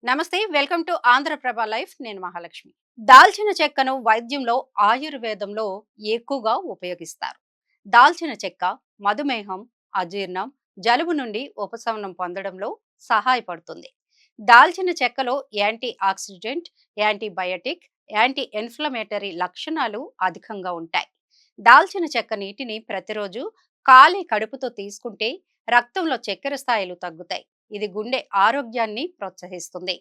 నమస్తే, welcome to Andhraprabha life. నేను మహాలక్ష్మి. దాల్చిన చెక్కను వైద్యంలో, ఆయుర్వేదంలో ఎక్కువగా ఉపయోగిస్తారు. దాల్చిన చెక్క మధుమేహం, అజీర్ణం, జలుబు నుండి ఉపశమనం పొందడంలో సహాయపడుతుంది. దాల్చిన చెక్కలో antioxidant, antibiotic, anti inflammatory లక్షణాలు అధికంగా ఉంటాయి. దాల్చిన చెక్క నీటిని ప్రతిరోజు ఖాళీ కడుపుతో తీసుకుంటే రక్తంలో చక్కెర స్థాయిలు తగ్గుతాయి. ఇది గుండె ఆరోగ్యాన్ని ప్రోత్సహిస్తుంది.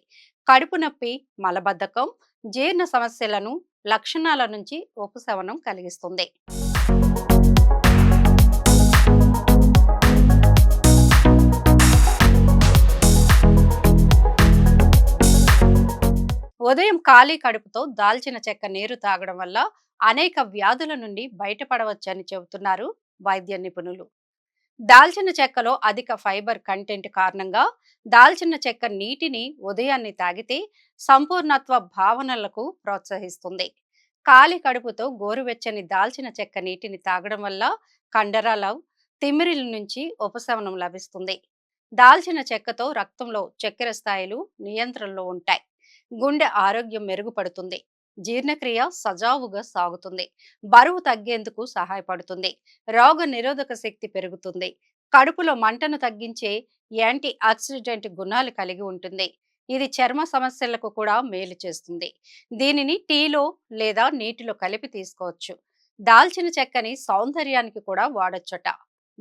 కడుపు నొప్పి, మలబద్ధకం, జీర్ణ సమస్యలను లక్షణాల నుంచి ఉపశమనం కలిగిస్తుంది. ఉదయం ఖాళీ కడుపుతో దాల్చిన చెక్క నీరు తాగడం వల్ల అనేక వ్యాధుల నుండి బయటపడవచ్చని చెబుతున్నారు వైద్య నిపుణులు. దాల్చిన చెక్కలో అధిక ఫైబర్ కంటెంట్ కారణంగా దాల్చిన చెక్క నీటిని ఉదయాన్నే తాగితే సంపూర్ణత్వ భావనలకు ప్రోత్సహిస్తుంది. ఖాళీ కడుపుతో గోరువెచ్చని దాల్చిన చెక్క నీటిని తాగడం వల్ల కండరాల తిమ్మిరిల నుంచి ఉపశమనం లభిస్తుంది. దాల్చిన చెక్కతో రక్తంలో చక్కెర స్థాయిలు నియంత్రణలో ఉంటాయి. గుండె ఆరోగ్యం మెరుగుపడుతుంది. జీర్ణక్రియ సజావుగా సాగుతుంది. బరువు తగ్గేందుకు సహాయపడుతుంది. రోగ నిరోధక శక్తి పెరుగుతుంది. కడుపులో మంటను తగ్గించే యాంటీ ఆక్సిడెంట్ గుణాలు కలిగి ఉంటుంది. ఇది చర్మ సమస్యలకు కూడా మేలు చేస్తుంది. దీనిని టీలో లేదా నీటిలో కలిపి తీసుకోవచ్చు. దాల్చిన చెక్కని సౌందర్యానికి కూడా వాడొచ్చట.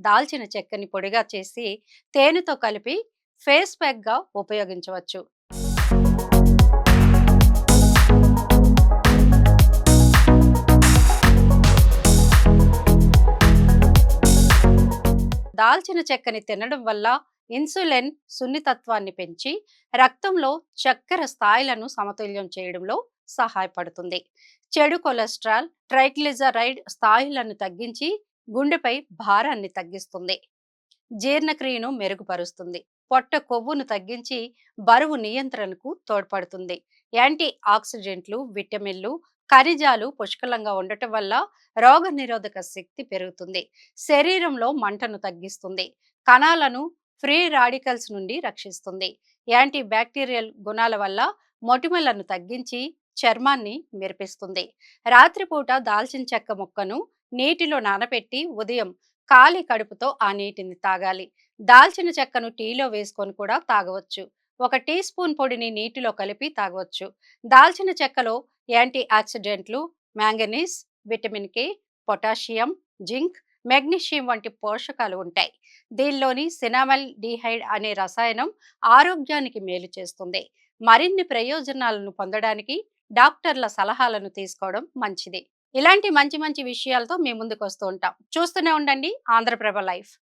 దాల్చిన చెక్కని పొడిగా చేసి తేనెతో కలిపి ఫేస్ ప్యాక్ గా ఉపయోగించవచ్చు. దాల్చిన చెక్కని తినడం వల్ల ఇన్సులిన్ సున్నితత్వాన్ని పెంచి రక్తంలో చక్కెర స్థాయిలను సమతుల్యం చేయడంలో సహాయపడుతుంది. చెడు కొలెస్ట్రాల్, ట్రైగ్లిజరైడ్ స్థాయిలను తగ్గించి గుండెపై భారాన్ని తగ్గిస్తుంది. జీర్ణక్రియను మెరుగుపరుస్తుంది. పొట్ట కొవ్వును తగ్గించి బరువు నియంత్రణకు తోడ్పడుతుంది. యాంటీ ఆక్సిడెంట్లు, విటమిన్లు, ఖనిజాలు పుష్కలంగా ఉండటం వల్ల రోగ నిరోధక శక్తి పెరుగుతుంది. శరీరంలో మంటను తగ్గిస్తుంది. కణాలను ఫ్రీ రాడికల్స్ నుండి రక్షిస్తుంది. యాంటీ బ్యాక్టీరియల్ గుణాల వల్ల మొటిమలను తగ్గించి చర్మాన్ని మెరిపిస్తుంది. రాత్రిపూట దాల్చిన చెక్క ముక్కను నీటిలో నానబెట్టి ఉదయం ఖాళీ కడుపుతో ఆ నీటిని తాగాలి. దాల్చిన చెక్కను టీలో వేసుకొని కూడా తాగవచ్చు. 1 టీ స్పూన్ పొడిని నీటిలో కలిపి తాగవచ్చు. దాల్చిన చెక్కలో యాంటీ ఆక్సిడెంట్లు, manganese, vitamin K, potassium, zinc, magnesium వంటి పోషకాలు ఉంటాయి. దీనిలోని సినామల్ డిహైడ్ అనే రసాయనం ఆరోగ్యానికి మేలు చేస్తుంది. మరిన్ని ప్రయోజనాలను పొందడానికి డాక్టర్ల సలహాలను తీసుకోవడం మంచిది. ఇలాంటి మంచి మంచి విషయాలతో మీ ముందుకు వస్తూ ఉంటాం. చూస్తూనే ఉండండి ఆంధ్రప్రభ లైఫ్.